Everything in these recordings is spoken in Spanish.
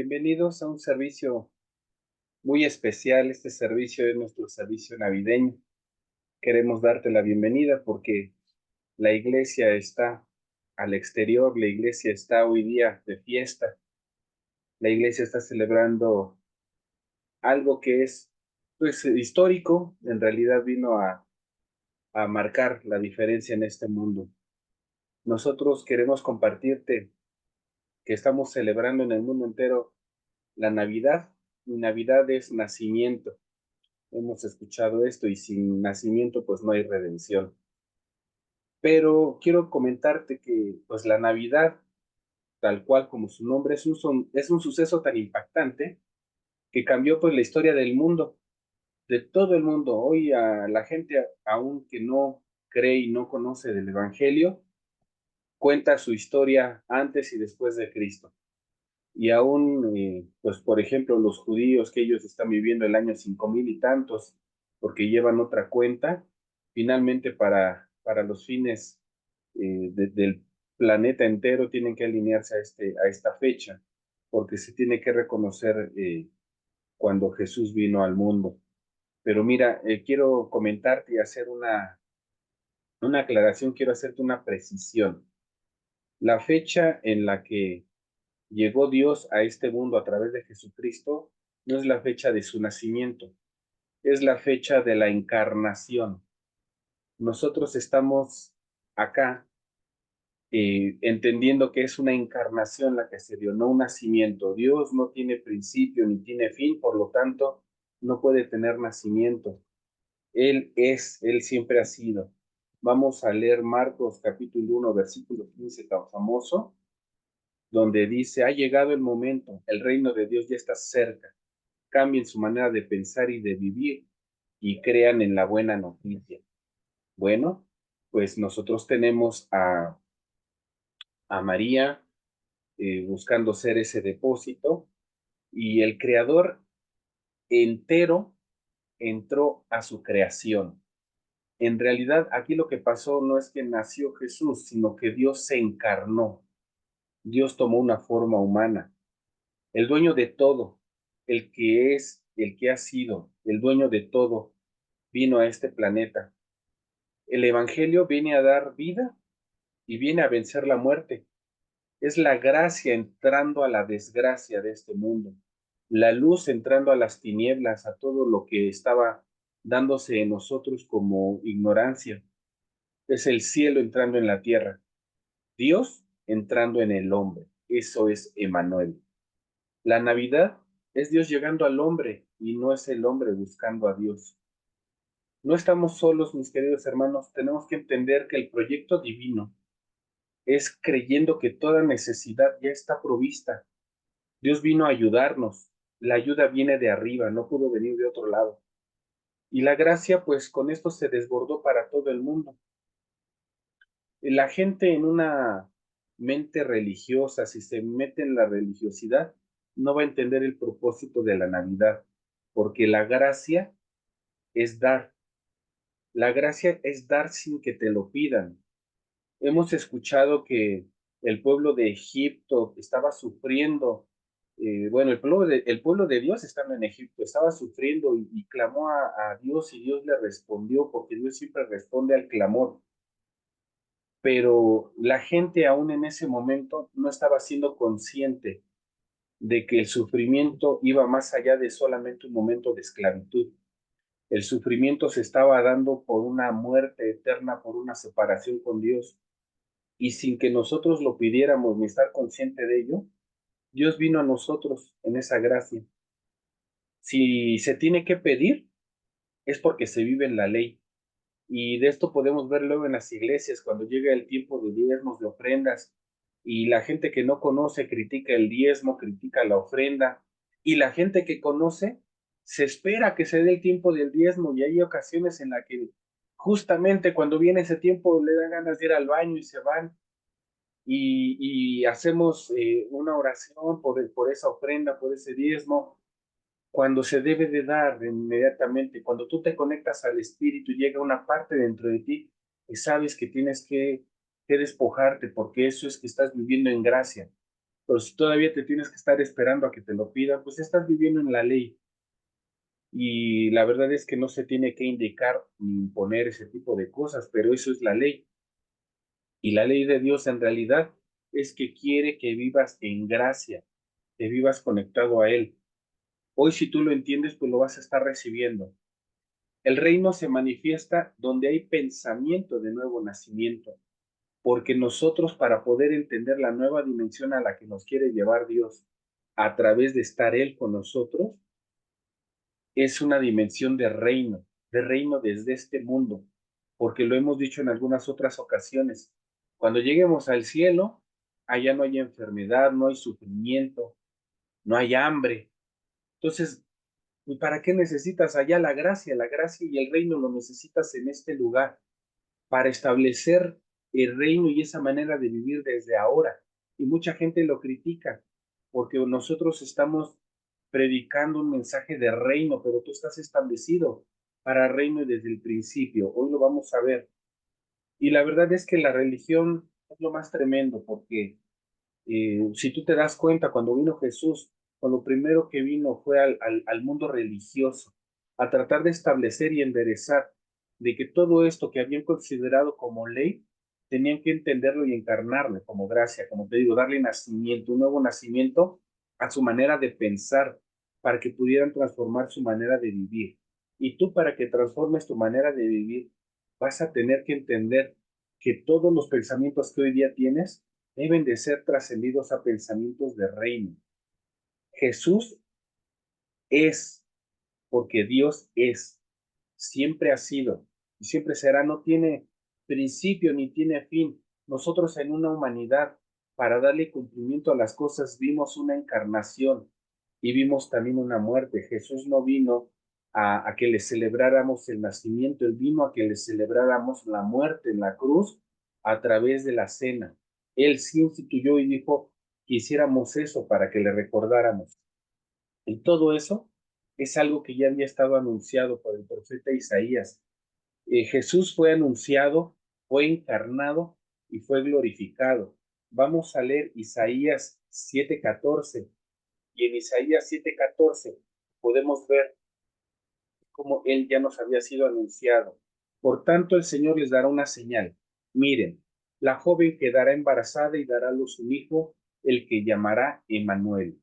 Bienvenidos a un servicio muy especial. Este servicio es nuestro servicio navideño. Queremos darte la bienvenida porque la iglesia está al exterior, la iglesia está hoy día de fiesta, la iglesia está celebrando algo que es pues histórico, en realidad vino a marcar la diferencia en este mundo. Nosotros queremos compartirte que estamos celebrando en el mundo entero la Navidad, y Navidad es nacimiento. Hemos escuchado esto y sin nacimiento pues no hay redención. Pero quiero comentarte que pues la Navidad, tal cual como su nombre, es un suceso tan impactante que cambió pues la historia del mundo, de todo el mundo. Hoy a la gente, aún que no cree y no conoce del Evangelio, cuenta su historia antes y después de Cristo. Y aún, pues por ejemplo, los judíos que ellos están viviendo el año 5000 y tantos, porque llevan otra cuenta, finalmente para los fines del planeta entero tienen que alinearse a esta fecha, porque se tiene que reconocer cuando Jesús vino al mundo. Pero mira, quiero comentarte y hacer una aclaración, quiero hacerte una precisión. La fecha en la que llegó Dios a este mundo a través de Jesucristo, no es la fecha de su nacimiento, es la fecha de la encarnación. Nosotros estamos acá entendiendo que es una encarnación la que se dio, no un nacimiento. Dios no tiene principio ni tiene fin, por lo tanto, no puede tener nacimiento. Él siempre ha sido. Vamos a leer Marcos capítulo 1, versículo 15, tan famoso, donde dice, ha llegado el momento, el reino de Dios ya está cerca. Cambien su manera de pensar y de vivir y crean en la buena noticia. Bueno, pues nosotros tenemos a María buscando ser ese depósito y el creador entero entró a su creación. En realidad, aquí lo que pasó no es que nació Jesús, sino que Dios se encarnó. Dios tomó una forma humana. El dueño de todo, el que es, el que ha sido, el dueño de todo, vino a este planeta. El Evangelio viene a dar vida y viene a vencer la muerte. Es la gracia entrando a la desgracia de este mundo, la luz entrando a las tinieblas, a todo lo que estaba dándose en nosotros como ignorancia. Es el cielo entrando en la tierra, Dios entrando en el hombre. Eso es Emanuel. La Navidad es Dios llegando al hombre y no es el hombre buscando a Dios. No estamos solos, mis queridos hermanos, tenemos que entender que el proyecto divino es creyendo que toda necesidad ya está provista. Dios vino a ayudarnos, la ayuda viene de arriba, no pudo venir de otro lado. Y la gracia, pues con esto se desbordó para todo el mundo. La gente en una mente religiosa, si se mete en la religiosidad, no va a entender el propósito de la Navidad, porque la gracia es dar. La gracia es dar sin que te lo pidan. Hemos escuchado que el pueblo de Egipto estaba sufriendo, bueno, el pueblo de Dios estando en Egipto estaba sufriendo y clamó a Dios y Dios le respondió, porque Dios siempre responde al clamor. Pero la gente aún en ese momento no estaba siendo consciente de que el sufrimiento iba más allá de solamente un momento de esclavitud. El sufrimiento se estaba dando por una muerte eterna, por una separación con Dios. Y sin que nosotros lo pidiéramos ni estar consciente de ello, Dios vino a nosotros en esa gracia. Si se tiene que pedir, es porque se vive en la ley. Y de esto podemos ver luego en las iglesias, cuando llega el tiempo de diezmos, de ofrendas, y la gente que no conoce critica el diezmo, critica la ofrenda, y la gente que conoce se espera que se dé el tiempo del diezmo, y hay ocasiones en las que justamente cuando viene ese tiempo le dan ganas de ir al baño y se van, y hacemos una oración por esa ofrenda, por ese diezmo, cuando se debe de dar inmediatamente, cuando tú te conectas al Espíritu, llega una parte dentro de ti que sabes que tienes que despojarte, porque eso es que estás viviendo en gracia. Pero si todavía te tienes que estar esperando a que te lo pidan, pues estás viviendo en la ley. Y la verdad es que no se tiene que indicar ni imponer ese tipo de cosas, pero eso es la ley. Y la ley de Dios en realidad es que quiere que vivas en gracia, que vivas conectado a Él. Hoy si tú lo entiendes, pues lo vas a estar recibiendo. El reino se manifiesta donde hay pensamiento de nuevo nacimiento, porque nosotros para poder entender la nueva dimensión a la que nos quiere llevar Dios a través de estar Él con nosotros, es una dimensión de reino desde este mundo, porque lo hemos dicho en algunas otras ocasiones. Cuando lleguemos al cielo, allá no hay enfermedad, no hay sufrimiento, no hay hambre. Entonces, ¿y para qué necesitas allá la gracia? La gracia y el reino lo necesitas en este lugar para establecer el reino y esa manera de vivir desde ahora. Y mucha gente lo critica porque nosotros estamos predicando un mensaje de reino, pero tú estás establecido para reino desde el principio. Hoy lo vamos a ver. Y la verdad es que la religión es lo más tremendo porque si tú te das cuenta, cuando vino Jesús, con lo primero que vino fue al mundo religioso, a tratar de establecer y enderezar de que todo esto que habían considerado como ley, tenían que entenderlo y encarnarlo como gracia, como te digo, darle nacimiento, un nuevo nacimiento a su manera de pensar, para que pudieran transformar su manera de vivir. Y tú para que transformes tu manera de vivir, vas a tener que entender que todos los pensamientos que hoy día tienes deben de ser trascendidos a pensamientos de reino. Jesús es, porque Dios es, siempre ha sido y siempre será, no tiene principio ni tiene fin. Nosotros en una humanidad, para darle cumplimiento a las cosas, vimos una encarnación y vimos también una muerte. Jesús no vino a que le celebráramos el nacimiento, Él vino a que le celebráramos la muerte en la cruz a través de la cena. Él sí instituyó y dijo que hiciéramos eso para que le recordáramos. Y todo eso es algo que ya había estado anunciado por el profeta Isaías. Jesús fue anunciado, fue encarnado y fue glorificado. Vamos a leer Isaías 7:14 y en Isaías 7:14 podemos ver cómo él ya nos había sido anunciado. Por tanto, el Señor les dará una señal. Miren, la joven quedará embarazada y dará a luz un hijo, el que llamará Emmanuel.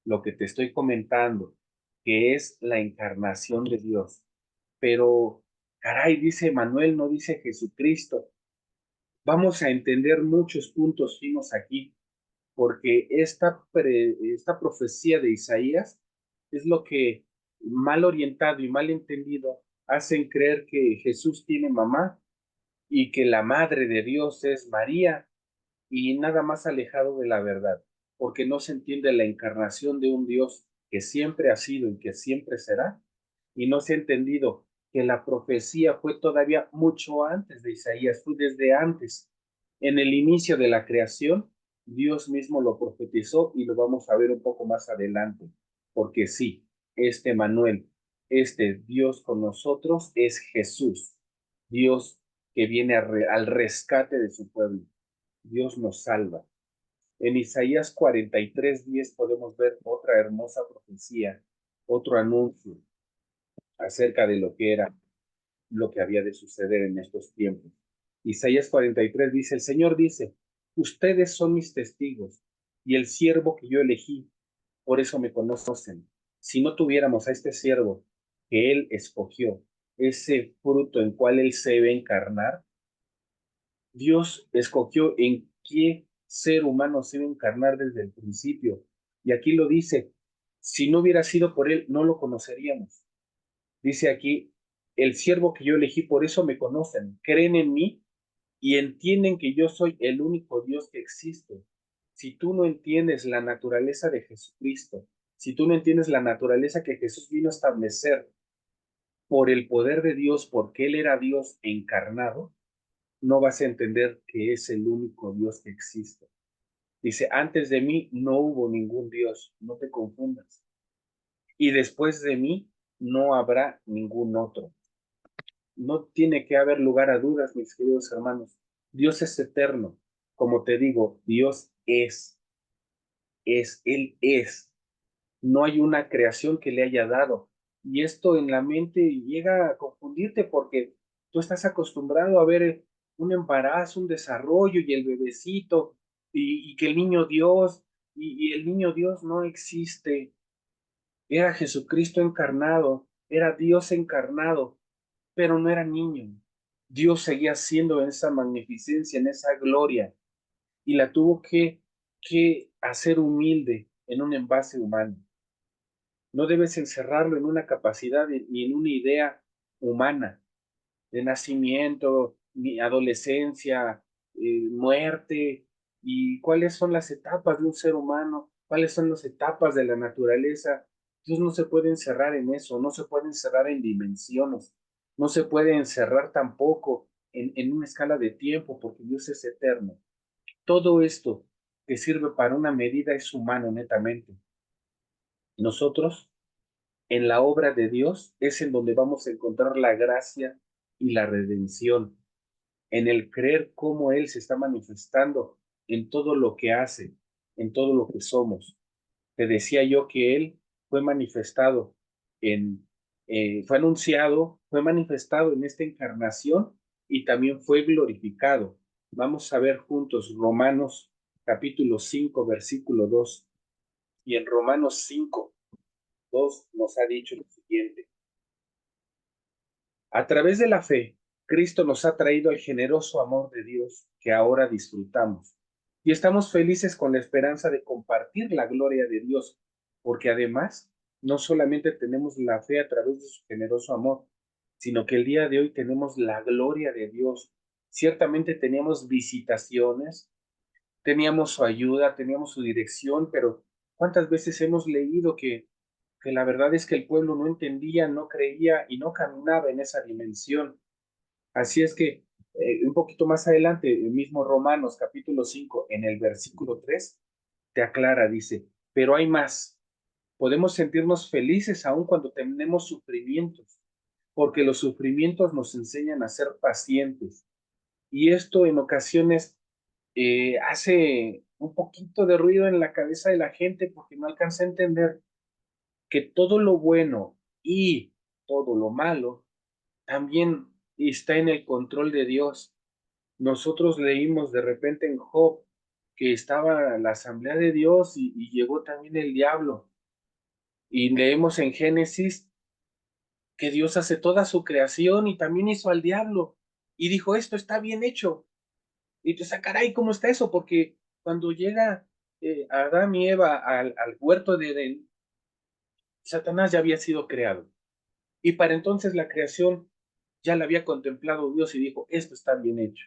Lo que te estoy comentando, que es la encarnación de Dios. Pero, caray, dice Emmanuel, no dice Jesucristo. Vamos a entender muchos puntos finos aquí, porque esta profecía de Isaías es lo que mal orientado y mal entendido hacen creer que Jesús tiene mamá y que la madre de Dios es María y nada más alejado de la verdad, porque no se entiende la encarnación de un Dios que siempre ha sido y que siempre será, y no se ha entendido que la profecía fue todavía mucho antes de Isaías, fue desde antes. En el inicio de la creación, Dios mismo lo profetizó y lo vamos a ver un poco más adelante, porque sí, este Manuel, este Dios con nosotros es Jesús, Dios que viene al rescate de su pueblo. Dios nos salva. En Isaías 43:10 podemos ver otra hermosa profecía, otro anuncio acerca de lo que era, lo que había de suceder en estos tiempos. Isaías 43 dice, el Señor dice, ustedes son mis testigos y el siervo que yo elegí, por eso me conocen. Si no tuviéramos a este siervo que Él escogió, ese fruto en cual Él se debe encarnar, Dios escogió en qué ser humano se iba a encarnar desde el principio. Y aquí lo dice, si no hubiera sido por él, no lo conoceríamos. Dice aquí, el siervo que yo elegí, por eso me conocen, creen en mí y entienden que yo soy el único Dios que existe. Si tú no entiendes la naturaleza de Jesucristo, si tú no entiendes la naturaleza que Jesús vino a establecer por el poder de Dios, porque Él era Dios encarnado, no vas a entender que es el único Dios que existe. Dice, antes de mí no hubo ningún Dios, no te confundas. Y después de mí no habrá ningún otro. No tiene que haber lugar a dudas, mis queridos hermanos. Dios es eterno. Como te digo, Dios es. Él es. No hay una creación que le haya dado. Y esto en la mente llega a confundirte porque tú estás acostumbrado a ver un embarazo, un desarrollo y el bebecito y que el niño Dios, y el niño Dios no existe. Era Jesucristo encarnado, era Dios encarnado, pero no era niño. Dios seguía siendo en esa magnificencia, en esa gloria, y la tuvo que hacer humilde en un envase humano. No debes encerrarlo en una capacidad ni en una idea humana de nacimiento, ni adolescencia, muerte, y cuáles son las etapas de un ser humano, cuáles son las etapas de la naturaleza. Dios no se puede encerrar en eso, no se puede encerrar en dimensiones, no se puede encerrar tampoco en una escala de tiempo, porque Dios es eterno. Todo esto que sirve para una medida es humano netamente. Nosotros en la obra de Dios es en donde vamos a encontrar la gracia y la redención, en el creer cómo Él se está manifestando en todo lo que hace, en todo lo que somos. Te decía yo que Él fue manifestado fue anunciado, fue manifestado en esta encarnación y también fue glorificado. Vamos a ver juntos Romanos capítulo 5 versículo 2. Y en Romanos 5 2 nos ha dicho lo siguiente: a través de la fe, Cristo nos ha traído el generoso amor de Dios que ahora disfrutamos. Y estamos felices con la esperanza de compartir la gloria de Dios, porque además no solamente tenemos la fe a través de su generoso amor, sino que el día de hoy tenemos la gloria de Dios. Ciertamente teníamos visitaciones, teníamos su ayuda, teníamos su dirección, pero ¿cuántas veces hemos leído que la verdad es que el pueblo no entendía, no creía y no caminaba en esa dimensión? Así es que un poquito más adelante, el mismo Romanos capítulo 5 en el versículo 3 te aclara, dice, pero hay más. Podemos sentirnos felices aun cuando tenemos sufrimientos, porque los sufrimientos nos enseñan a ser pacientes. Y esto en ocasiones hace un poquito de ruido en la cabeza de la gente porque no alcanza a entender que todo lo bueno y todo lo malo también está en el control de Dios. Nosotros leímos de repente en Job que estaba la asamblea de Dios y llegó también el diablo. Y leemos en Génesis que Dios hace toda su creación y también hizo al diablo. Y dijo, esto está bien hecho. Y tú dices, caray, ¿cómo está eso? Porque cuando llega Adán y Eva al huerto de Edén, Satanás ya había sido creado. Y para entonces la creación ya la había contemplado Dios y dijo, esto está bien hecho.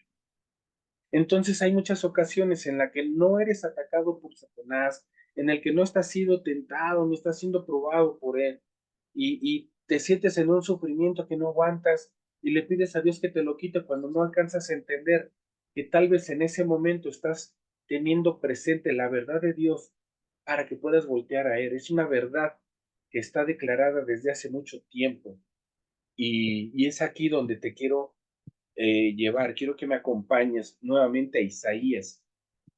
Entonces hay muchas ocasiones en las que no eres atacado por Satanás, en el que no estás siendo tentado, no estás siendo probado por él, y te sientes en un sufrimiento que no aguantas y le pides a Dios que te lo quite cuando no alcanzas a entender que tal vez en ese momento estás teniendo presente la verdad de Dios para que puedas voltear a Él. Es una verdad que está declarada desde hace mucho tiempo y es aquí donde te quiero llevar. Quiero que me acompañes nuevamente a Isaías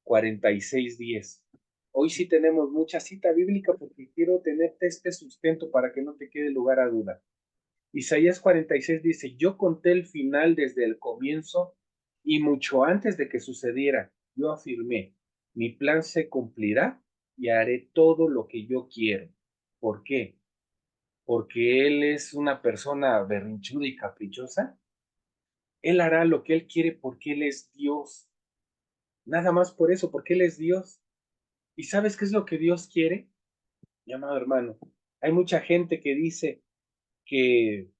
46:10. Hoy sí tenemos mucha cita bíblica porque quiero tenerte este sustento para que no te quede lugar a duda. Isaías 46 dice, yo conté el final desde el comienzo y mucho antes de que sucediera, yo afirmé, mi plan se cumplirá y haré todo lo que yo quiero. ¿Por qué? Porque Él es una persona berrinchuda y caprichosa. Él hará lo que Él quiere porque Él es Dios. Nada más por eso, porque Él es Dios. ¿Y sabes qué es lo que Dios quiere? Mi amado hermano, hay mucha gente que dice que,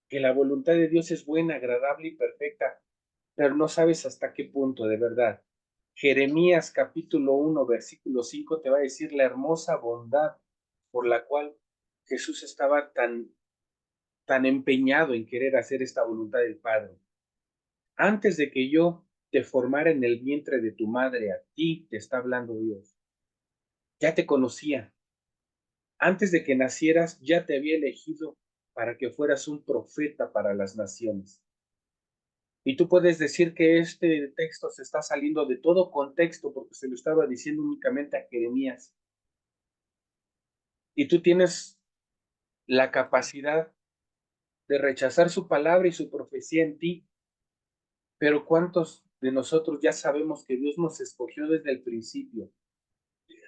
que la voluntad de Dios es buena, agradable y perfecta, pero no sabes hasta qué punto, de verdad. Jeremías capítulo 1 versículo 5 te va a decir la hermosa bondad por la cual Jesús estaba tan empeñado en querer hacer esta voluntad del Padre. Antes de que yo te formara en el vientre de tu madre, a ti te está hablando Dios. Ya te conocía. Antes de que nacieras, ya te había elegido para que fueras un profeta para las naciones. Y tú puedes decir que este texto se está saliendo de todo contexto porque se lo estaba diciendo únicamente a Jeremías. Y tú tienes la capacidad de rechazar su palabra y su profecía en ti. Pero ¿cuántos de nosotros ya sabemos que Dios nos escogió desde el principio?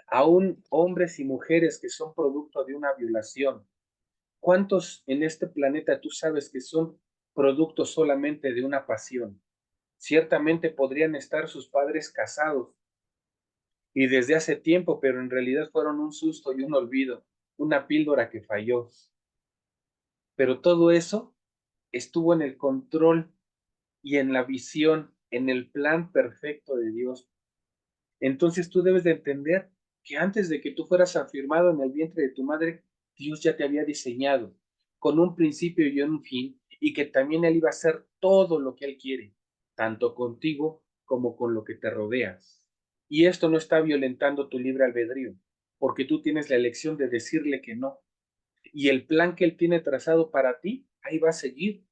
Aún hombres y mujeres que son producto de una violación. ¿Cuántos en este planeta tú sabes que son producto solamente de una pasión? Ciertamente podrían estar sus padres casados y desde hace tiempo, pero en realidad fueron un susto y un olvido, una píldora que falló. Pero todo eso estuvo en el control y en la visión, en el plan perfecto de Dios. Entonces tú debes de entender que antes de que tú fueras afirmado en el vientre de tu madre, Dios ya te había diseñado con un principio y un fin, y que también Él iba a hacer todo lo que Él quiere, tanto contigo como con lo que te rodeas. Y esto no está violentando tu libre albedrío, porque tú tienes la elección de decirle que no. Y el plan que Él tiene trazado para ti, ahí va a seguir,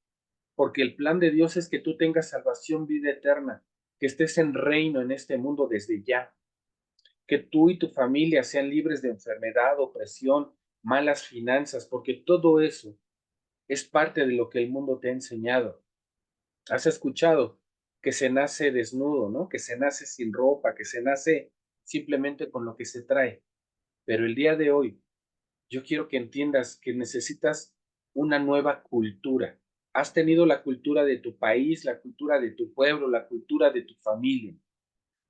porque el plan de Dios es que tú tengas salvación, vida eterna, que estés en reino en este mundo desde ya, que tú y tu familia sean libres de enfermedad, opresión, malas finanzas, porque todo eso es parte de lo que el mundo te ha enseñado. Has escuchado que se nace desnudo, ¿no? Que se nace sin ropa, que se nace simplemente con lo que se trae. Pero el día de hoy, yo quiero que entiendas que necesitas una nueva cultura. Has tenido la cultura de tu país, la cultura de tu pueblo, la cultura de tu familia,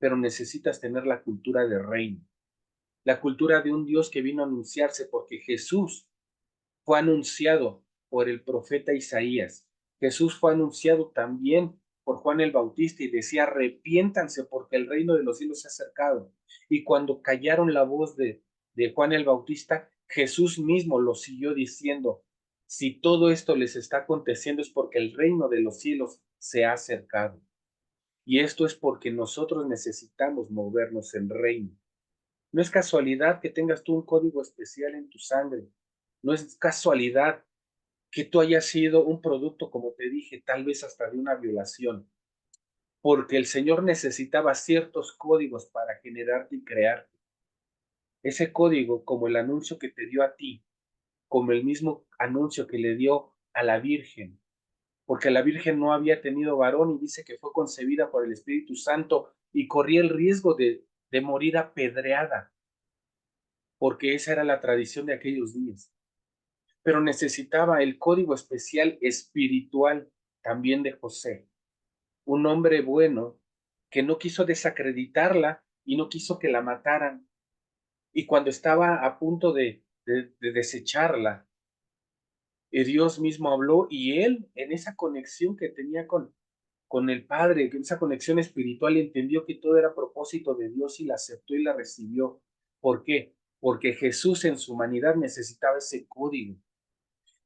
pero necesitas tener la cultura de reino, la cultura de un Dios que vino a anunciarse, porque Jesús fue anunciado por el profeta Isaías. Jesús fue anunciado también por Juan el Bautista y decía: arrepiéntanse porque el reino de los cielos se ha acercado. Y cuando callaron la voz de Juan el Bautista, Jesús mismo lo siguió diciendo: si todo esto les está aconteciendo es porque el reino de los cielos se ha acercado. Y esto es porque nosotros necesitamos movernos en reino. No es casualidad que tengas tú un código especial en tu sangre. No es casualidad que tú hayas sido un producto, como te dije, tal vez hasta de una violación, porque el Señor necesitaba ciertos códigos para generarte y crearte. Ese código, como el anuncio que te dio a ti, como el mismo anuncio que le dio a la Virgen, porque la Virgen no había tenido varón y dice que fue concebida por el Espíritu Santo y corría el riesgo de morir apedreada, porque esa era la tradición de aquellos días. Pero necesitaba el código especial espiritual también de José, un hombre bueno que no quiso desacreditarla y no quiso que la mataran. Y cuando estaba a punto de desecharla, Dios mismo habló y él, en esa conexión que tenía con el Padre, en esa conexión espiritual, entendió que todo era propósito de Dios y la aceptó y la recibió. ¿Por qué? Porque Jesús en su humanidad necesitaba ese código,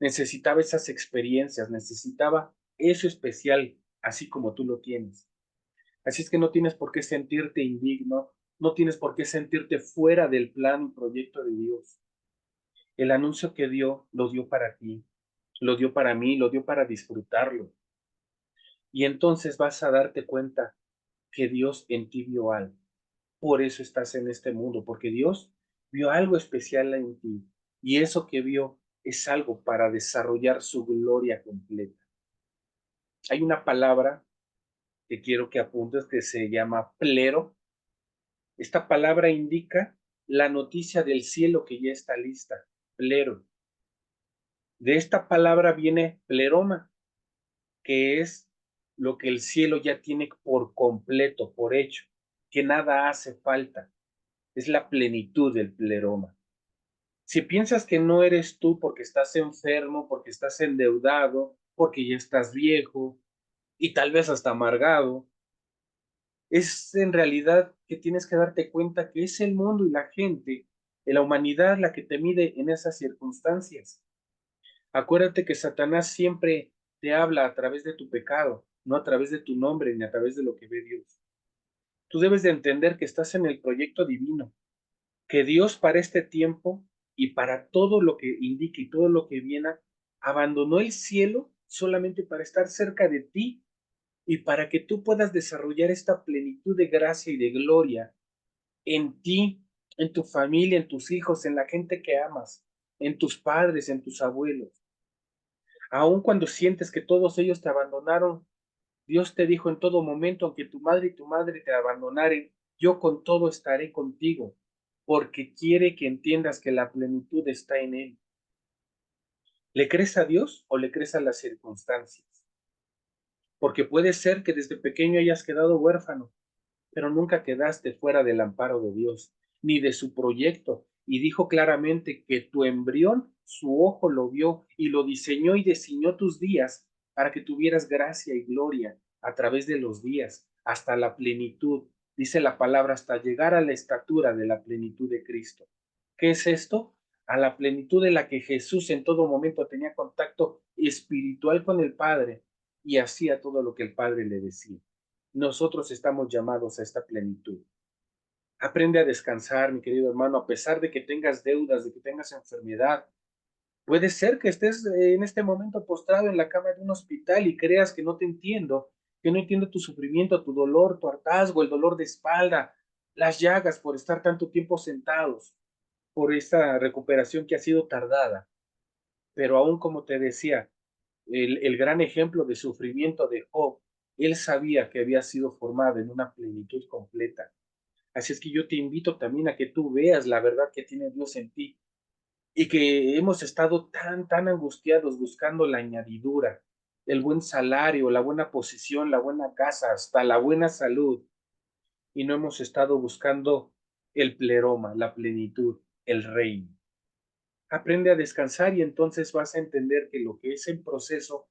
necesitaba esas experiencias, necesitaba eso especial, así como tú lo tienes. Así es que no tienes por qué sentirte indigno, no tienes por qué sentirte fuera del plan y proyecto de Dios. El anuncio que dio, lo dio para ti, lo dio para mí, lo dio para disfrutarlo. Y entonces vas a darte cuenta que Dios en ti vio algo. Por eso estás en este mundo, porque Dios vio algo especial en ti. Y eso que vio es algo para desarrollar su gloria completa. Hay una palabra que quiero que apuntes que se llama plero. Esta palabra indica la noticia del cielo que ya está lista, plero. De esta palabra viene pleroma, que es lo que el cielo ya tiene por completo, por hecho, que nada hace falta. Es la plenitud del pleroma. Si piensas que no eres tú porque estás enfermo, porque estás endeudado, porque ya estás viejo y tal vez hasta amargado, es en realidad que tienes que darte cuenta que es el mundo y la gente, y la humanidad la que te mide en esas circunstancias. Acuérdate que Satanás siempre te habla a través de tu pecado, no a través de tu nombre ni a través de lo que ve Dios. Tú debes de entender que estás en el proyecto divino, que Dios para este tiempo y para todo lo que indica y todo lo que viene, abandonó el cielo solamente para estar cerca de ti Y para que tú puedas desarrollar esta plenitud de gracia y de gloria en ti, en tu familia, en tus hijos, en la gente que amas, en tus padres, en tus abuelos. Aun cuando sientes que todos ellos te abandonaron, Dios te dijo en todo momento, aunque tu madre te abandonaren, yo con todo estaré contigo, porque quiere que entiendas que la plenitud está en Él. ¿Le crees a Dios o le crees a las circunstancias? Porque puede ser que desde pequeño hayas quedado huérfano, pero nunca quedaste fuera del amparo de Dios, ni de su proyecto. Y dijo claramente que tu embrión, su ojo lo vio y lo diseñó y diseñó tus días para que tuvieras gracia y gloria a través de los días, hasta la plenitud. Dice la palabra, hasta llegar a la estatura de la plenitud de Cristo. ¿Qué es esto? A la plenitud de la que Jesús en todo momento tenía contacto espiritual con el Padre y hacía todo lo que el Padre le decía. Nosotros estamos llamados a esta plenitud. Aprende a descansar, mi querido hermano, a pesar de que tengas deudas, de que tengas enfermedad. Puede ser que estés en este momento postrado en la cama de un hospital y creas que no te entiendo, que no entiendo tu sufrimiento, tu dolor, tu hartazgo, el dolor de espalda, las llagas por estar tanto tiempo sentados, por esta recuperación que ha sido tardada. Pero aún como te decía, el gran ejemplo de sufrimiento de Job, él sabía que había sido formado en una plenitud completa. Así es que yo te invito también a que tú veas la verdad que tiene Dios en ti y que hemos estado tan angustiados buscando la añadidura, el buen salario, la buena posición, la buena casa, hasta la buena salud, y no hemos estado buscando el pleroma, la plenitud, el reino. Aprende a descansar y entonces vas a entender que lo que es el proceso,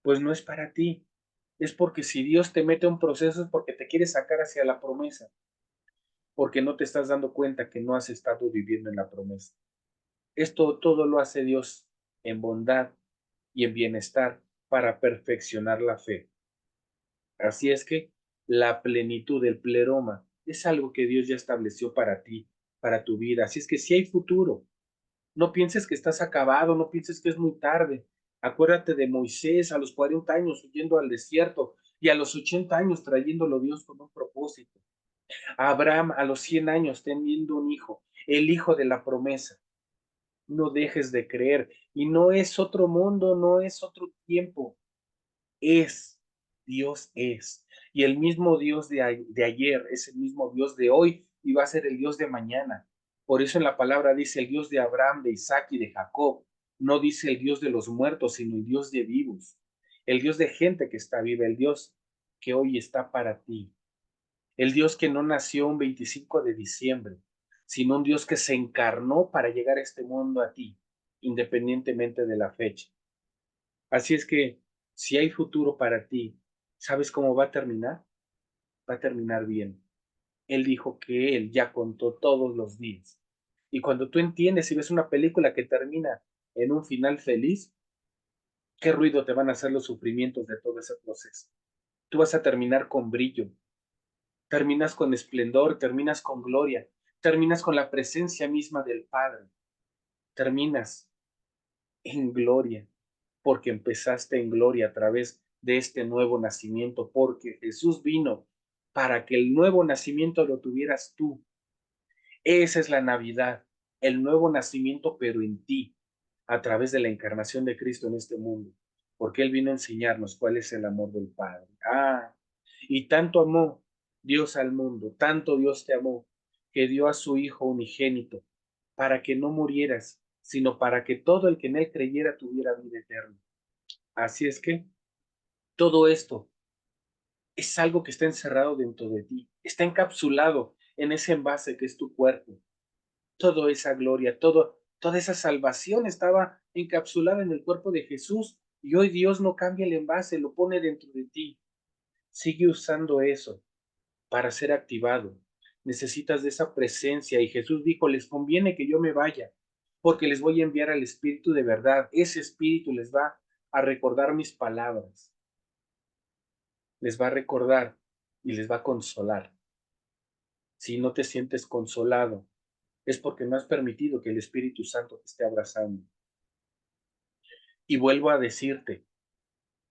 pues no es para ti. Es porque si Dios te mete a un proceso es porque te quiere sacar hacia la promesa, porque no te estás dando cuenta que no has estado viviendo en la promesa. Esto todo lo hace Dios en bondad y en bienestar para perfeccionar la fe. Así es que la plenitud del pleroma es algo que Dios ya estableció para ti, para tu vida. Así es que si hay futuro, no pienses que estás acabado, no pienses que es muy tarde. Acuérdate de Moisés a los 40 años huyendo al desierto y a los 80 años trayéndolo Dios con un propósito. A Abraham a los 100 años teniendo un hijo, el hijo de la promesa. No dejes de creer. Y no es otro mundo, no es otro tiempo. Es, Dios es. Y el mismo Dios de ayer es el mismo Dios de hoy y va a ser el Dios de mañana. Por eso en la palabra dice el Dios de Abraham, de Isaac y de Jacob. No dice el Dios de los muertos, sino el Dios de vivos. El Dios de gente que está viva, el Dios que hoy está para ti. El Dios que no nació un 25 de diciembre, sino un Dios que se encarnó para llegar a este mundo a ti, independientemente de la fecha. Así es que si hay futuro para ti, ¿sabes cómo va a terminar? Va a terminar bien. Él dijo que él ya contó todos los días. Y cuando tú entiendes y ves una película que termina en un final feliz, ¿qué ruido te van a hacer los sufrimientos de todo ese proceso? Tú vas a terminar con brillo, terminas con esplendor, terminas con gloria, terminas con la presencia misma del Padre, terminas en gloria, porque empezaste en gloria a través de este nuevo nacimiento, porque Jesús vino para que el nuevo nacimiento lo tuvieras tú. Esa es la Navidad, el nuevo nacimiento, pero en ti, a través de la encarnación de Cristo en este mundo, porque Él vino a enseñarnos cuál es el amor del Padre. Y tanto amó Dios al mundo, tanto Dios te amó, que dio a su Hijo unigénito, para que no murieras, sino para que todo el que en Él creyera tuviera vida eterna. Así es que todo esto es algo que está encerrado dentro de ti, está encapsulado en ese envase que es tu cuerpo. Toda esa gloria, toda esa salvación estaba encapsulada en el cuerpo de Jesús y hoy Dios no cambia el envase, lo pone dentro de ti. Sigue usando eso para ser activado. Necesitas de esa presencia y Jesús dijo, les conviene que yo me vaya porque les voy a enviar al Espíritu de verdad. Ese Espíritu les va a recordar mis palabras, les va a recordar y les va a consolar. Si no te sientes consolado, es porque no has permitido que el Espíritu Santo te esté abrazando. Y vuelvo a decirte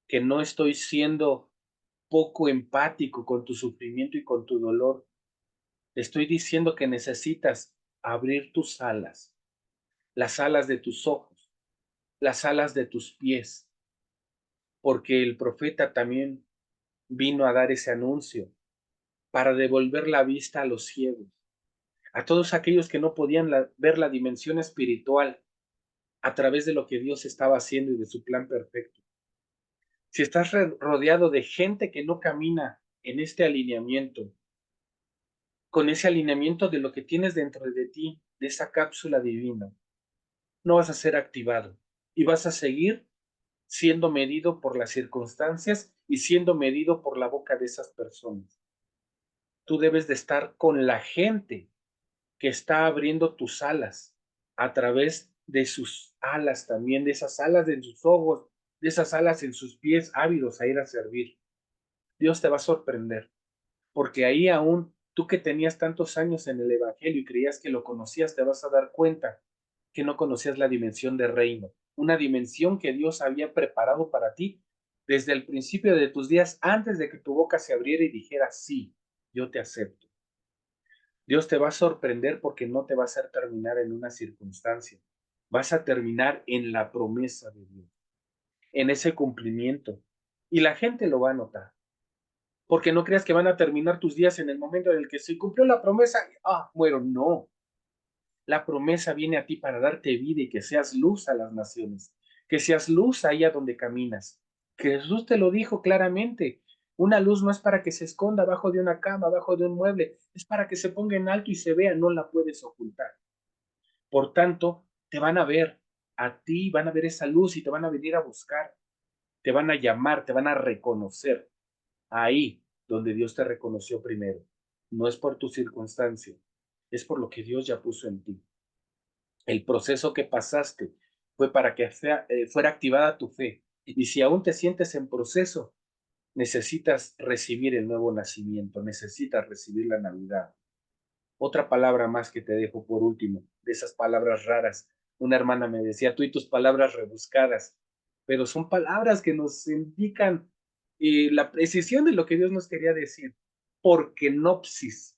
que no estoy siendo poco empático con tu sufrimiento y con tu dolor. Te estoy diciendo que necesitas abrir tus alas, las alas de tus ojos, las alas de tus pies, porque el profeta también vino a dar ese anuncio para devolver la vista a los ciegos, a todos aquellos que no podían ver la dimensión espiritual a través de lo que Dios estaba haciendo y de su plan perfecto. Si estás rodeado de gente que no camina en este alineamiento, con ese alineamiento de lo que tienes dentro de ti, de esa cápsula divina, no vas a ser activado y vas a seguir siendo medido por las circunstancias y siendo medido por la boca de esas personas. Tú debes de estar con la gente que está abriendo tus alas a través de sus alas también, de esas alas en sus ojos, de esas alas en sus pies, ávidos a ir a servir. Dios te va a sorprender, porque ahí aún tú que tenías tantos años en el Evangelio y creías que lo conocías, te vas a dar cuenta que no conocías la dimensión de reino, una dimensión que Dios había preparado para ti desde el principio de tus días, antes de que tu boca se abriera y dijera, sí, yo te acepto. Dios te va a sorprender porque no te va a hacer terminar en una circunstancia, vas a terminar en la promesa de Dios, en ese cumplimiento, y la gente lo va a notar. Porque no creas que van a terminar tus días en el momento en el que se cumplió la promesa, muero, no. La promesa viene a ti para darte vida y que seas luz a las naciones, que seas luz allá donde caminas. Que Jesús te lo dijo claramente. Una luz no es para que se esconda abajo de una cama, abajo de un mueble, es para que se ponga en alto y se vea, no la puedes ocultar. Por tanto, te van a ver a ti, van a ver esa luz y te van a venir a buscar, te van a llamar, te van a reconocer ahí donde Dios te reconoció primero. No es por tu circunstancia, es por lo que Dios ya puso en ti. El proceso que pasaste fue para que fuera activada tu fe. Y si aún te sientes en proceso, necesitas recibir el nuevo nacimiento, necesitas recibir la Navidad. Otra palabra más que te dejo por último, de esas palabras raras. Una hermana me decía, tú y tus palabras rebuscadas, pero son palabras que nos indican la precisión de lo que Dios nos quería decir. Porquenopsis,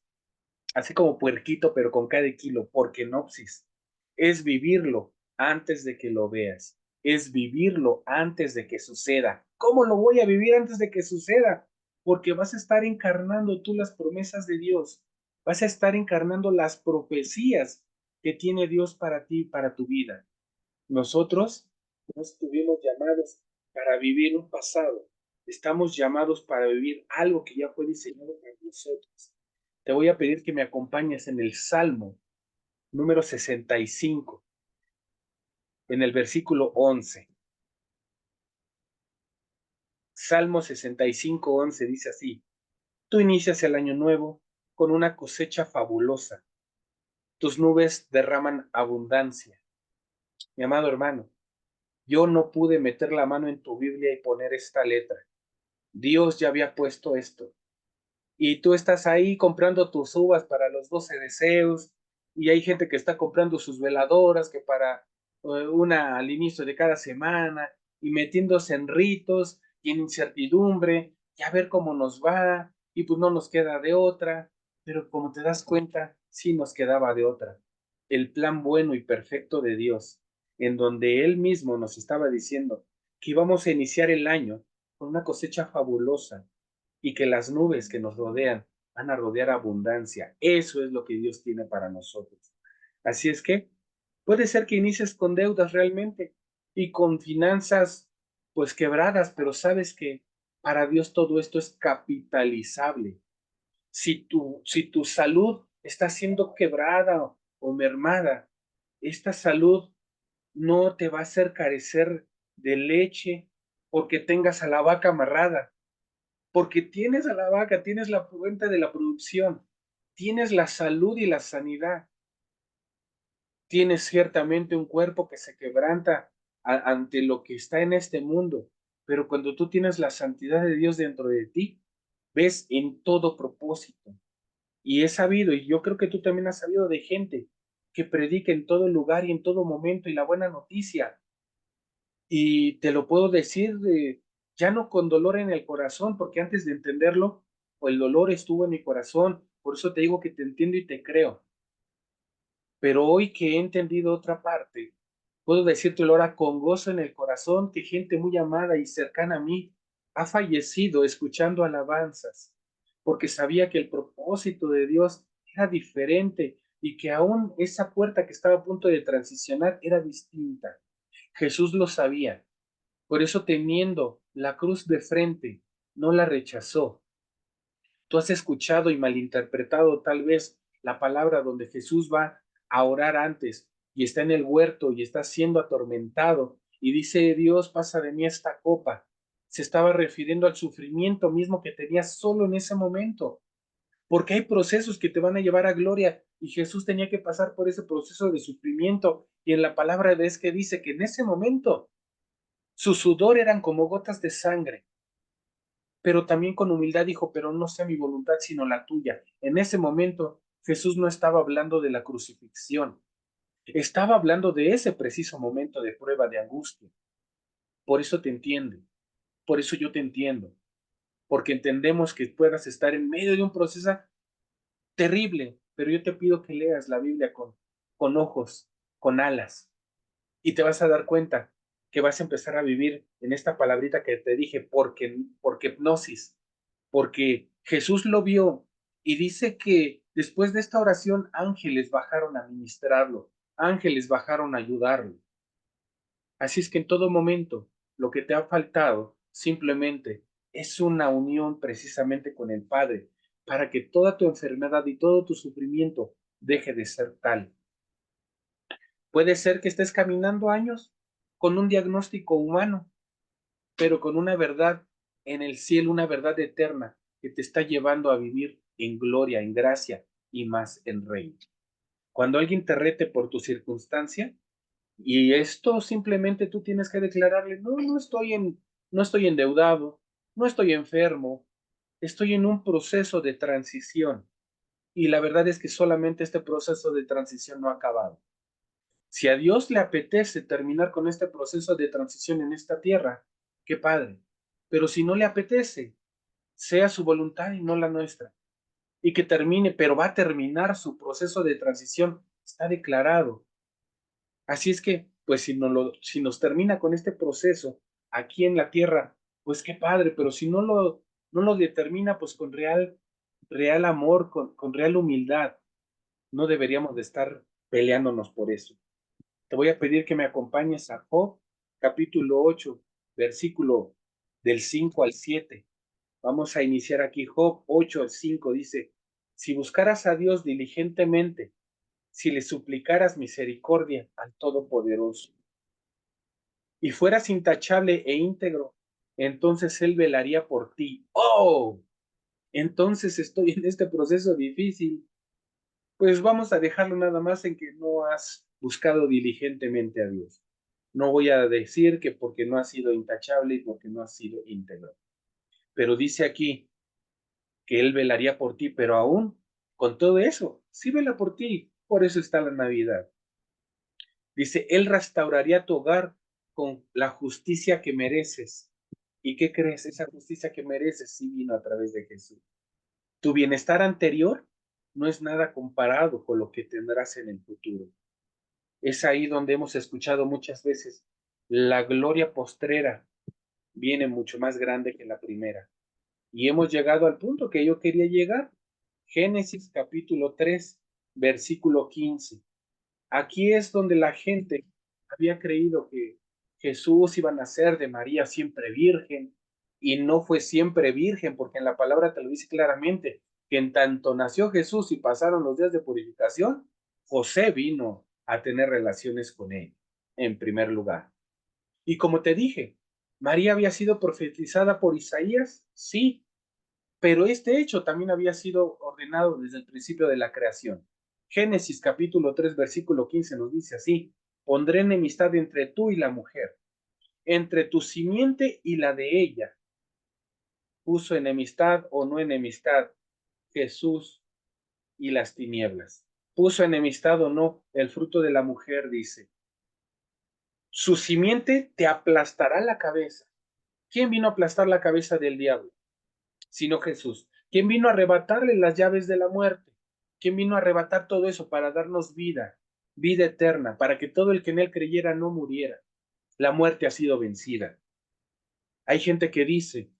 así como puerquito, pero con cada kilo, porquenopsis. Es vivirlo antes de que lo veas, es vivirlo antes de que suceda. ¿Cómo lo voy a vivir antes de que suceda? Porque vas a estar encarnando tú las promesas de Dios, vas a estar encarnando las profecías que tiene Dios para ti, para tu vida. Nosotros no estuvimos llamados para vivir un pasado, estamos llamados para vivir algo que ya fue diseñado para nosotros. Te voy a pedir que me acompañes en el Salmo número 65, en el versículo 11. Salmo 65, 11 dice así: Tú inicias el año nuevo con una cosecha fabulosa. Tus nubes derraman abundancia. Mi amado hermano, yo no pude meter la mano en tu Biblia y poner esta letra. Dios ya había puesto esto. Y tú estás ahí comprando tus uvas para los 12 deseos, y hay gente que está comprando sus veladoras que para una al inicio de cada semana, y metiéndose en ritos y en incertidumbre, y a ver cómo nos va, y pues no nos queda de otra, pero como te das cuenta, sí nos quedaba de otra. El plan bueno y perfecto de Dios, en donde Él mismo nos estaba diciendo que íbamos a iniciar el año con una cosecha fabulosa, y que las nubes que nos rodean van a rodear abundancia. Eso es lo que Dios tiene para nosotros. Así es que puede ser que inicies con deudas realmente y con finanzas pues quebradas, pero sabes que para Dios todo esto es capitalizable. Si tu salud está siendo quebrada o mermada, esta salud no te va a hacer carecer de leche porque tengas a la vaca amarrada, porque tienes a la vaca, tienes la fuente de la producción, tienes la salud y la sanidad, tienes ciertamente un cuerpo que se quebranta ante lo que está en este mundo, pero cuando tú tienes la santidad de Dios dentro de ti, ves en todo propósito. Y he sabido, y yo creo que tú también has sabido de gente que predica en todo lugar y en todo momento y la buena noticia. Y te lo puedo decir ya no con dolor en el corazón, porque antes de entenderlo, el dolor estuvo en mi corazón, por eso te digo que te entiendo y te creo. Pero hoy que he entendido otra parte, puedo decírtelo ahora con gozo en el corazón que gente muy amada y cercana a mí ha fallecido escuchando alabanzas, porque sabía que el propósito de Dios era diferente y que aún esa puerta que estaba a punto de transicionar era distinta. Jesús lo sabía. Por eso teniendo la cruz de frente, no la rechazó. Tú has escuchado y malinterpretado tal vez la palabra donde Jesús va a orar antes y está en el huerto y está siendo atormentado y dice, Dios, pasa de mí esta copa. Se estaba refiriendo al sufrimiento mismo que tenía solo en ese momento, porque hay procesos que te van a llevar a gloria y Jesús tenía que pasar por ese proceso de sufrimiento y en la palabra ves que dice que en ese momento su sudor eran como gotas de sangre, pero también con humildad dijo, pero no sea mi voluntad sino la tuya. En ese momento Jesús no estaba hablando de la crucifixión, estaba hablando de ese preciso momento de prueba, de angustia. Por eso te entiende, por eso yo te entiendo, porque entendemos que puedas estar en medio de un proceso terrible, pero yo te pido que leas la Biblia con ojos, con alas, y te vas a dar cuenta que vas a empezar a vivir en esta palabrita que te dije, porque hipnosis, porque Jesús lo vio y dice que después de esta oración ángeles bajaron a ministrarlo, ángeles bajaron a ayudarlo. Así es que en todo momento lo que te ha faltado simplemente es una unión precisamente con el Padre para que toda tu enfermedad y todo tu sufrimiento deje de ser tal. Puede ser que estés caminando años con un diagnóstico humano, pero con una verdad en el cielo, una verdad eterna que te está llevando a vivir en gloria, en gracia y más en reino. Cuando alguien te rete por tu circunstancia, y esto simplemente tú tienes que declararle, no, no estoy endeudado, no estoy enfermo, estoy en un proceso de transición. Y la verdad es que solamente este proceso de transición no ha acabado. Si a Dios le apetece terminar con este proceso de transición en esta tierra, qué padre. Pero si no le apetece, sea su voluntad y no la nuestra. Y que termine, pero va a terminar su proceso de transición, está declarado. Así es que, pues si nos termina con este proceso aquí en la tierra, pues qué padre, pero si no lo determina, pues con real amor, con real humildad, no deberíamos de estar peleándonos por eso. Te voy a pedir que me acompañes a Job, capítulo 8, versículo del 5 al 7. Vamos a iniciar aquí. Job 8 al 5 dice, si buscaras a Dios diligentemente, si le suplicaras misericordia al Todopoderoso, y fueras intachable e íntegro, entonces Él velaría por ti. ¡Oh! Entonces estoy en este proceso difícil. Pues vamos a dejarlo nada más en que no has buscado diligentemente a Dios. No voy a decir que porque no has sido intachable y porque no has sido íntegro. Pero dice aquí que Él velaría por ti, pero aún con todo eso, sí vela por ti. Por eso está la Navidad. Dice, Él restauraría tu hogar con la justicia que mereces. ¿Y qué crees? Esa justicia que mereces sí vino a través de Jesús. Tu bienestar anterior no es nada comparado con lo que tendrás en el futuro. Es ahí donde hemos escuchado muchas veces, la gloria postrera viene mucho más grande que la primera. Y hemos llegado al punto que yo quería llegar. Génesis capítulo 3, versículo 15. Aquí es donde la gente había creído que Jesús iba a nacer de María siempre virgen, y no fue siempre virgen, porque en la palabra te lo dice claramente, que en tanto nació Jesús y pasaron los días de purificación, José vino a tener relaciones con él, en primer lugar. Y como te dije, María había sido profetizada por Isaías, sí, pero este hecho también había sido ordenado desde el principio de la creación. Génesis capítulo 3 versículo 15 nos dice así, pondré enemistad entre tú y la mujer, entre tu simiente y la de ella. Puso enemistad o no enemistad Jesús y las tinieblas. Puso enemistad o no el fruto de la mujer, dice. Su simiente te aplastará la cabeza ¿Quién vino a aplastar la cabeza del diablo? Sino Jesús. ¿Quién vino a arrebatarle las llaves de la muerte? ¿Quién vino a arrebatar todo eso para darnos vida, vida eterna, para que todo el que en él creyera no muriera? La muerte ha sido vencida. Hay gente que dice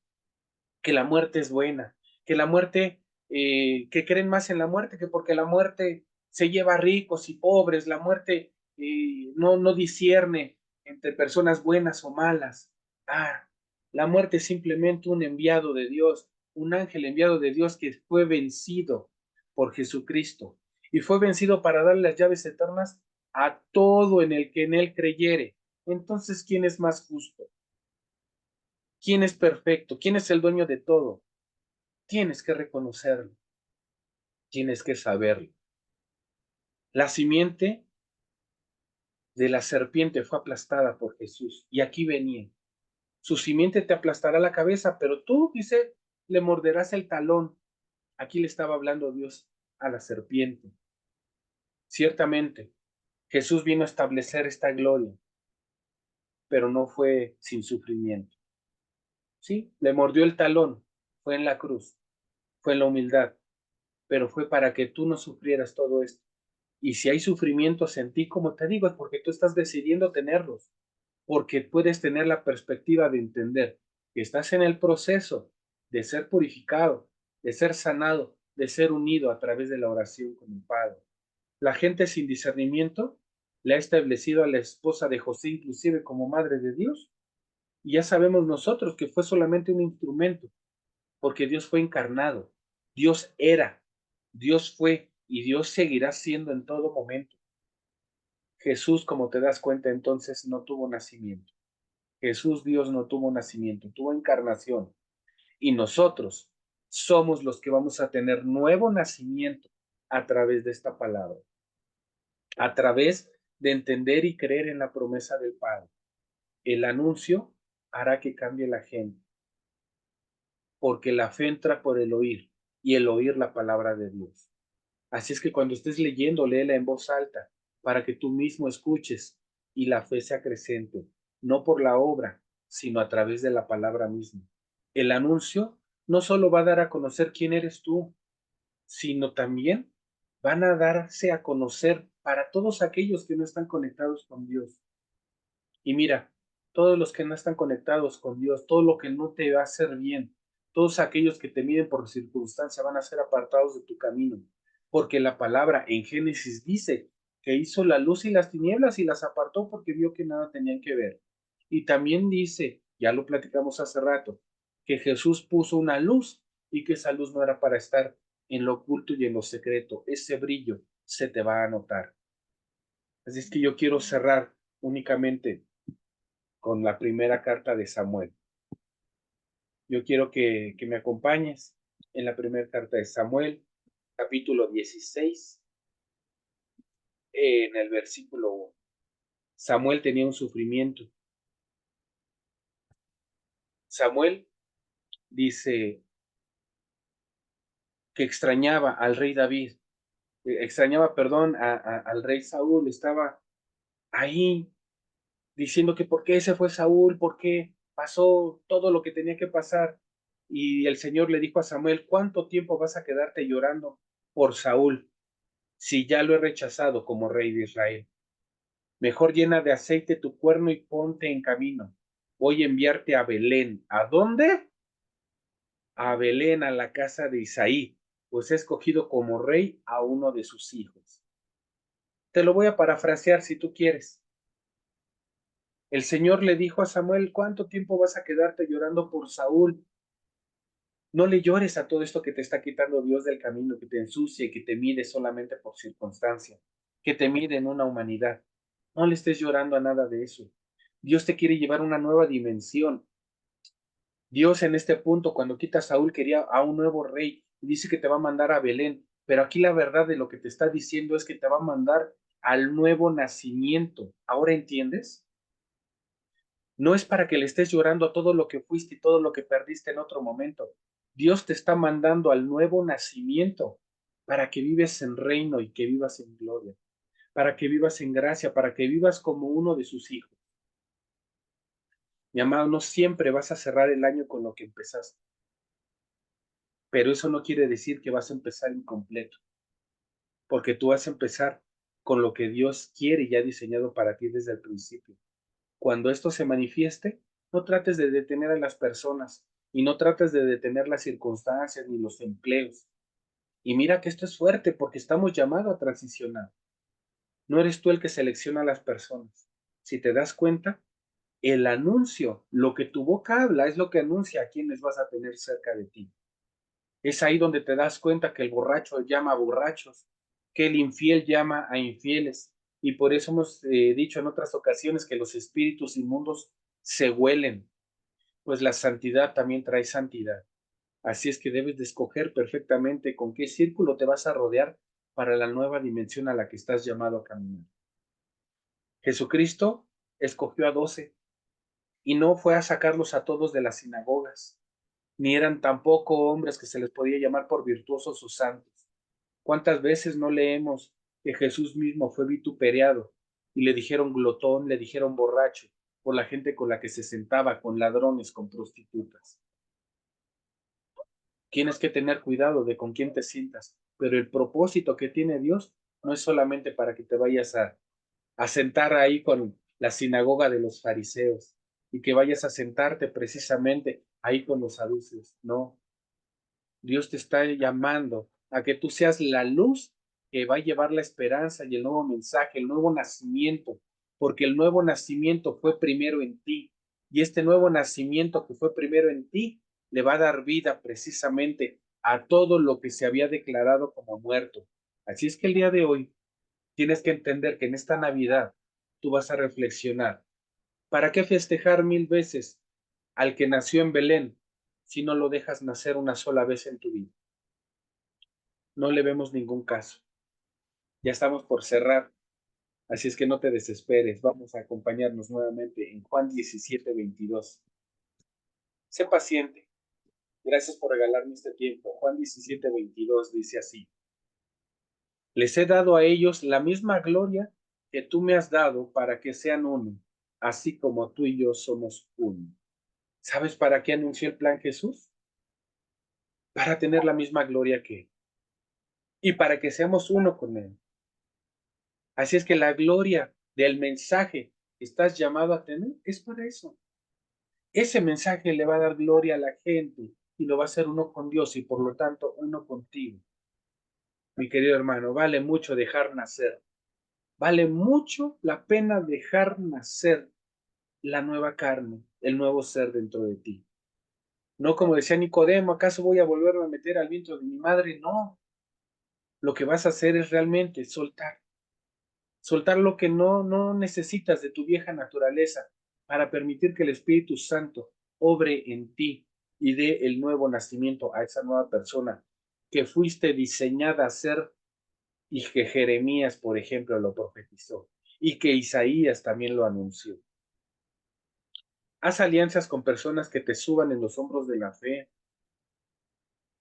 que la muerte es buena, que la muerte, que creen más en la muerte, que porque la muerte se lleva a ricos y pobres, la muerte no discierne entre personas buenas o malas. Ah, la muerte es simplemente un enviado de Dios, un ángel enviado de Dios que fue vencido por Jesucristo y fue vencido para darle las llaves eternas a todo en el que en él creyere. Entonces, ¿quién es más justo? ¿Quién es perfecto? ¿Quién es el dueño de todo? Tienes que reconocerlo, tienes que saberlo. La simiente de la serpiente fue aplastada por Jesús y aquí venía. Su simiente te aplastará la cabeza, pero tú, dice, le morderás el talón. Aquí le estaba hablando Dios a la serpiente. Ciertamente, Jesús vino a establecer esta gloria, pero no fue sin sufrimiento. Sí, le mordió el talón, fue en la cruz, fue en la humildad, pero fue para que tú no sufrieras todo esto. Y si hay sufrimientos en ti, como te digo, es porque tú estás decidiendo tenerlos, porque puedes tener la perspectiva de entender que estás en el proceso de ser purificado, de ser sanado, de ser unido a través de la oración con el Padre. La gente sin discernimiento le ha establecido a la esposa de José inclusive como madre de Dios, y ya sabemos nosotros que fue solamente un instrumento, porque Dios fue encarnado, Dios era, Dios fue y Dios seguirá siendo en todo momento. Jesús, como te das cuenta, entonces no tuvo nacimiento. Jesús, Dios, no tuvo nacimiento, tuvo encarnación. Y nosotros somos los que vamos a tener nuevo nacimiento a través de esta palabra, a través de entender y creer en la promesa del Padre. El anuncio hará que cambie la gente, porque la fe entra por el oír y el oír la palabra de Dios. Así es que cuando estés leyendo, léela en voz alta para que tú mismo escuches y la fe se acrecente, no por la obra, sino a través de la palabra misma. El anuncio no solo va a dar a conocer quién eres tú, sino también van a darse a conocer para todos aquellos que no están conectados con Dios. Y mira, todos los que no están conectados con Dios, todo lo que no te va a hacer bien, todos aquellos que te miden por circunstancia van a ser apartados de tu camino, porque la palabra en Génesis dice que hizo la luz y las tinieblas y las apartó porque vio que nada tenían que ver. Y también dice, ya lo platicamos hace rato, que Jesús puso una luz y que esa luz no era para estar en lo oculto y en lo secreto. Ese brillo se te va a notar. Así es que yo quiero cerrar únicamente con la primera carta de Samuel. Yo quiero que me acompañes en la primera carta de Samuel, capítulo 16, en el versículo 1. Samuel tenía un sufrimiento. Samuel dice que extrañaba al rey David, extrañaba, perdón, al rey Saúl, estaba ahí diciendo que por qué se fue Saúl, por qué pasó todo lo que tenía que pasar. Y el Señor le dijo a Samuel, ¿cuánto tiempo vas a quedarte llorando por Saúl si ya lo he rechazado como rey de Israel? Mejor llena de aceite tu cuerno y ponte en camino. Voy a enviarte a Belén. ¿A dónde? A Belén, a la casa de Isaí, pues he escogido como rey a uno de sus hijos. Te lo voy a parafrasear si tú quieres. El Señor le dijo a Samuel, ¿cuánto tiempo vas a quedarte llorando por Saúl? No le llores a todo esto que te está quitando Dios del camino, que te ensucie, que te mide solamente por circunstancia, que te mide en una humanidad. No le estés llorando a nada de eso. Dios te quiere llevar a una nueva dimensión. Dios en este punto, cuando quita a Saúl, quería a un nuevo rey. Y dice que te va a mandar a Belén. Pero aquí la verdad de lo que te está diciendo es que te va a mandar al nuevo nacimiento. ¿Ahora entiendes? No es para que le estés llorando a todo lo que fuiste y todo lo que perdiste en otro momento. Dios te está mandando al nuevo nacimiento para que vives en reino y que vivas en gloria, para que vivas en gracia, para que vivas como uno de sus hijos. Mi amado, no siempre vas a cerrar el año con lo que empezaste, pero eso no quiere decir que vas a empezar incompleto, porque tú vas a empezar con lo que Dios quiere y ha diseñado para ti desde el principio. Cuando esto se manifieste, no trates de detener a las personas y no trates de detener las circunstancias ni los empleos. Y mira que esto es fuerte porque estamos llamados a transicionar. No eres tú el que selecciona a las personas. Si te das cuenta, el anuncio, lo que tu boca habla, es lo que anuncia a quienes vas a tener cerca de ti. Es ahí donde te das cuenta que el borracho llama a borrachos, que el infiel llama a infieles. Y por eso hemos dicho en otras ocasiones que los espíritus inmundos se huelen, pues la santidad también trae santidad. Así es que debes de escoger perfectamente con qué círculo te vas a rodear para la nueva dimensión a la que estás llamado a caminar. Jesucristo escogió a 12 y no fue a sacarlos a todos de las sinagogas, ni eran tampoco hombres que se les podía llamar por virtuosos o santos. ¿Cuántas veces no leemos que Jesús mismo fue vituperado y le dijeron glotón, le dijeron borracho por la gente con la que se sentaba, con ladrones, con prostitutas? Tienes que tener cuidado de con quién te sientas, pero el propósito que tiene Dios no es solamente para que te vayas a sentar ahí con la sinagoga de los fariseos y que vayas a sentarte precisamente ahí con los saduceos. No, Dios te está llamando a que tú seas la luz que va a llevar la esperanza y el nuevo mensaje, el nuevo nacimiento, porque el nuevo nacimiento fue primero en ti. Y este nuevo nacimiento que fue primero en ti le va a dar vida precisamente a todo lo que se había declarado como muerto. Así es que el día de hoy tienes que entender que en esta Navidad tú vas a reflexionar. ¿Para qué festejar 1000 veces al que nació en Belén si no lo dejas nacer una sola vez en tu vida? No le vemos ningún caso. Ya estamos por cerrar, así es que no te desesperes. Vamos a acompañarnos nuevamente en Juan 17:22. Sé paciente. Gracias por regalarme este tiempo. Juan 17:22 dice así: les he dado a ellos la misma gloria que tú me has dado para que sean uno, así como tú y yo somos uno. ¿Sabes para qué anunció el plan Jesús? Para tener la misma gloria que Él y para que seamos uno con Él. Así es que la gloria del mensaje que estás llamado a tener es para eso. Ese mensaje le va a dar gloria a la gente y lo va a hacer uno con Dios y por lo tanto uno contigo. Mi querido hermano, vale mucho dejar nacer. Vale mucho la pena dejar nacer la nueva carne, el nuevo ser dentro de ti. No como decía Nicodemo, ¿acaso voy a volverme a meter al vientre de mi madre? No, lo que vas a hacer es realmente soltar lo que no necesitas de tu vieja naturaleza para permitir que el Espíritu Santo obre en ti y dé el nuevo nacimiento a esa nueva persona que fuiste diseñada a ser y que Jeremías, por ejemplo, lo profetizó y que Isaías también lo anunció. Haz alianzas con personas que te suban en los hombros de la fe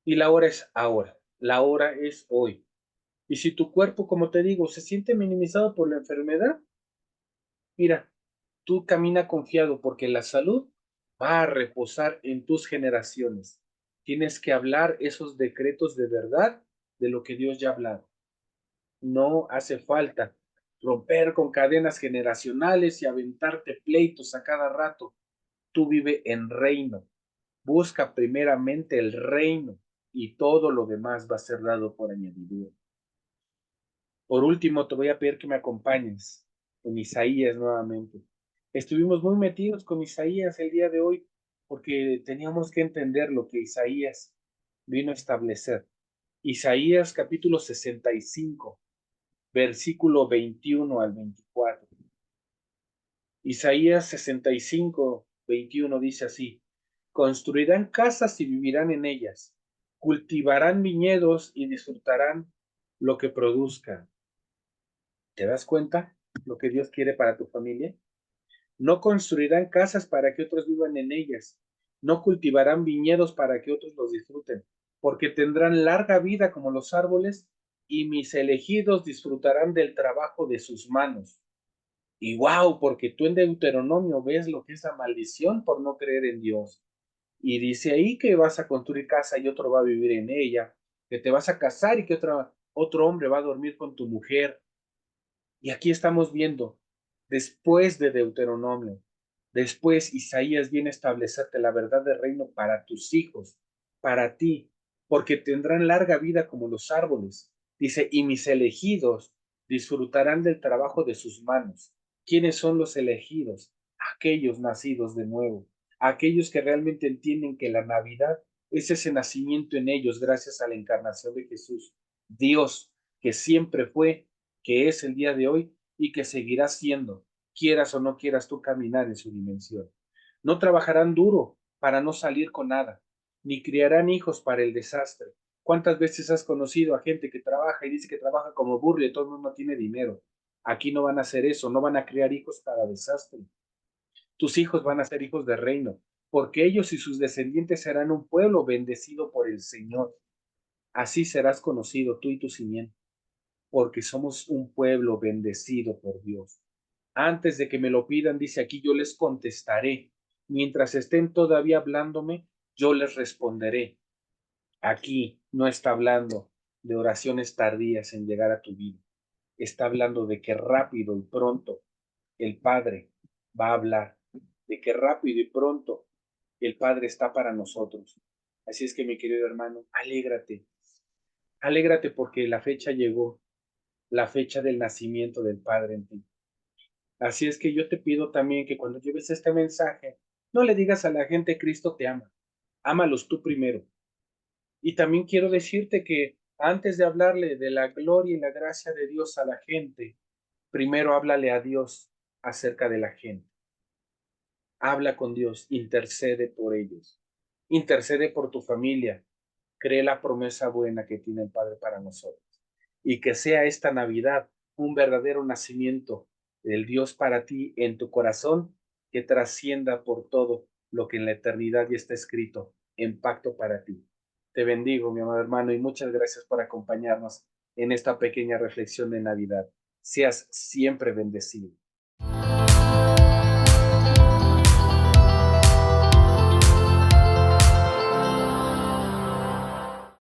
y la hora es ahora, la hora es hoy. Y si tu cuerpo, como te digo, se siente minimizado por la enfermedad, mira, tú camina confiado porque la salud va a reposar en tus generaciones. Tienes que hablar esos decretos de verdad de lo que Dios ya ha hablado. No hace falta romper con cadenas generacionales y aventarte pleitos a cada rato. Tú vive en reino. Busca primeramente el reino y todo lo demás va a ser dado por añadidura. Por último, te voy a pedir que me acompañes en Isaías nuevamente. Estuvimos muy metidos con Isaías el día de hoy porque teníamos que entender lo que Isaías vino a establecer. Isaías capítulo 65, versículo 21 al 24. Isaías 65, 21 dice así: construirán casas y vivirán en ellas, cultivarán viñedos y disfrutarán lo que produzcan. ¿Te das cuenta lo que Dios quiere para tu familia? No construirán casas para que otros vivan en ellas, no cultivarán viñedos para que otros los disfruten, porque tendrán larga vida como los árboles y mis elegidos disfrutarán del trabajo de sus manos. Y wow, porque tú en Deuteronomio ves lo que es la maldición por no creer en Dios. Y dice ahí que vas a construir casa y otro va a vivir en ella, que te vas a casar y que otro hombre va a dormir con tu mujer. Y aquí estamos viendo, después de Deuteronomio, después Isaías viene a establecerte la verdad del reino para tus hijos, para ti, porque tendrán larga vida como los árboles. Dice, y mis elegidos disfrutarán del trabajo de sus manos. ¿Quiénes son los elegidos? Aquellos nacidos de nuevo, aquellos que realmente entienden que la Navidad es ese nacimiento en ellos gracias a la encarnación de Jesús. Dios, que siempre fue, que es el día de hoy y que seguirá siendo, quieras o no quieras tú caminar en su dimensión. No trabajarán duro para no salir con nada, ni criarán hijos para el desastre. ¿Cuántas veces has conocido a gente que trabaja y dice que trabaja como burro y todo el mundo tiene dinero? Aquí no van a hacer eso, no van a criar hijos para desastre. Tus hijos van a ser hijos de reino, porque ellos y sus descendientes serán un pueblo bendecido por el Señor. Así serás conocido tú y tu simiente, porque somos un pueblo bendecido por Dios. Antes de que me lo pidan, dice aquí, yo les contestaré. Mientras estén todavía hablándome, yo les responderé. Aquí no está hablando de oraciones tardías en llegar a tu vida. Está hablando de que rápido y pronto el Padre va a hablar, de que rápido y pronto el Padre está para nosotros. Así es que, mi querido hermano, alégrate, alégrate porque la fecha llegó, la fecha del nacimiento del Padre en ti. Así es que yo te pido también que cuando lleves este mensaje, no le digas a la gente Cristo te ama, ámalos tú primero. Y también quiero decirte que antes de hablarle de la gloria y la gracia de Dios a la gente, primero háblale a Dios acerca de la gente. Habla con Dios, intercede por ellos, intercede por tu familia, cree la promesa buena que tiene el Padre para nosotros. Y que sea esta Navidad un verdadero nacimiento del Dios para ti en tu corazón, que trascienda por todo lo que en la eternidad ya está escrito en pacto para ti. Te bendigo, mi amado hermano, y muchas gracias por acompañarnos en esta pequeña reflexión de Navidad. Seas siempre bendecido.